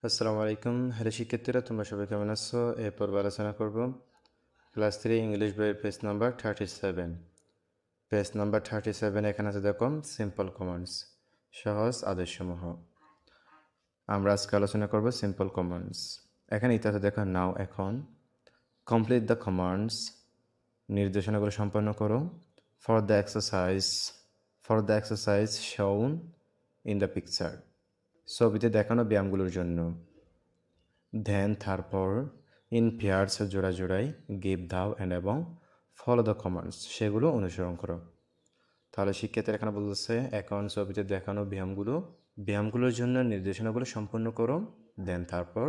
আসসালামু আলাইকুম। হ্যালো শিক্ষার্থীরা, তোমরা সবাই কেমন আছো? এরপর আলোচনা করব ক্লাস 3 ইংলিশ বইয়ের পেজ নাম্বার 37। পেজ নাম্বার 37 এখানে আছে দেখো সিম্পল কমান্ডস, সহজ আদেশসমূহ। আমরা আজকে আলোচনা করব সিম্পল কমান্ডস। এখানে ইতিহাসে দেখো নাও, এখন কমপ্লিট দ্য কমান্ডস, নির্দেশনাগুলো সম্পন্ন করো। ফর দ্য এক্সারসাইজ শোন ইন দ্য পিকচার, ছবিতে দেখানো ব্যায়ামগুলোর জন্য। দেন তারপর ইন পেয়ার্স জোড়া জোড়াই গিভ দাও অ্যান্ড এবং ফলো দ্য কমান্ডস, সেগুলো অনুসরণ করো। তাহলে শিক্ষার্থীরা এখানে বলতেছে এখন ছবিতে দেখানো ব্যায়ামগুলোর জন্য নির্দেশনাগুলো সম্পন্ন করো। দেন তারপর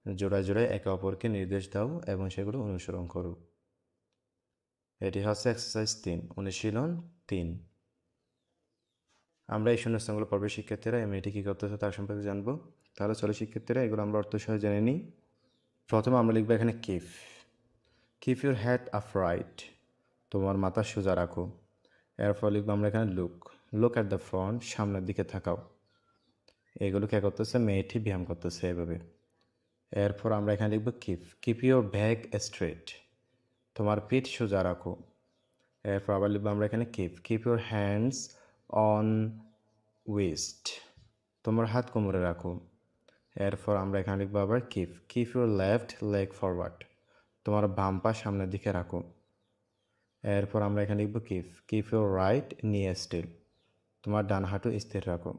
জোড়ায় জোড়ায় একে অপরকে নির্দেশ দাও এবং সেগুলো অনুসরণ করো। এটি হচ্ছে এক্সারসাইজ 3, অনুশীলন 3। আমরা এই শূন্যস্থানগুলো পড়বে শিক্ষার্থীরা, এবং এটি কী করতেছে তার সম্পর্কে জানবো। তাহলে চলো শিক্ষার্থীরা এগুলো আমরা অর্থ সহ জেনে নিই। প্রথমে আমরা লিখবো এখানে কিপ ইউর হেড আপরাইট, তোমার মাথা সোজা রাখো। এরপর লিখবো আমরা এখানে লুক অ্যাট দ্য ফ্রন্ট, সামনের দিকে তাকাও। এগুলো কে করতেছে? মেয়েটি ব্যায়াম করতেছে এভাবে। এরপর আমরা এখানে লিখবো কিপ ইউর ব্যাক স্ট্রেট, তোমার পিঠ সোজা রাখো। এরপর আবার লিখবো আমরা এখানে keep your hands on West, তোমার হাত কোমরে রাখো। এরপর আমরা এখানে লিখবো আবার keep your left leg forward, তোমার বাম পা সামনের দিকে রাখো। এরপর আমরা এখানে লিখবো কিপ ইউর রাইট নি স্টিল, তোমার ডান হাঁটু স্থির রাখো।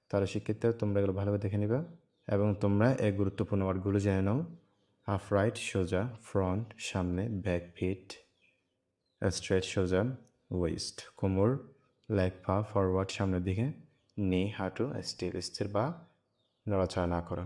তাহলে শিক্ষার্থীরা তোমরা এগুলো ভালোভাবে দেখে নিবা এবং তোমরা এই গুরুত্বপূর্ণ ওয়ার্ডগুলো জেনে নাও। আপরাইট সোজা, ফ্রন্ট সামনে, ব্যাক পিঠ, স্ট্রেট সোজা, ওয়েস্ট কোমর, লেগ পা ফরওয়ার্ড সামনের দিকে, নি হাঁটু, স্টিল স্থির বা নড়াচড়া না করা।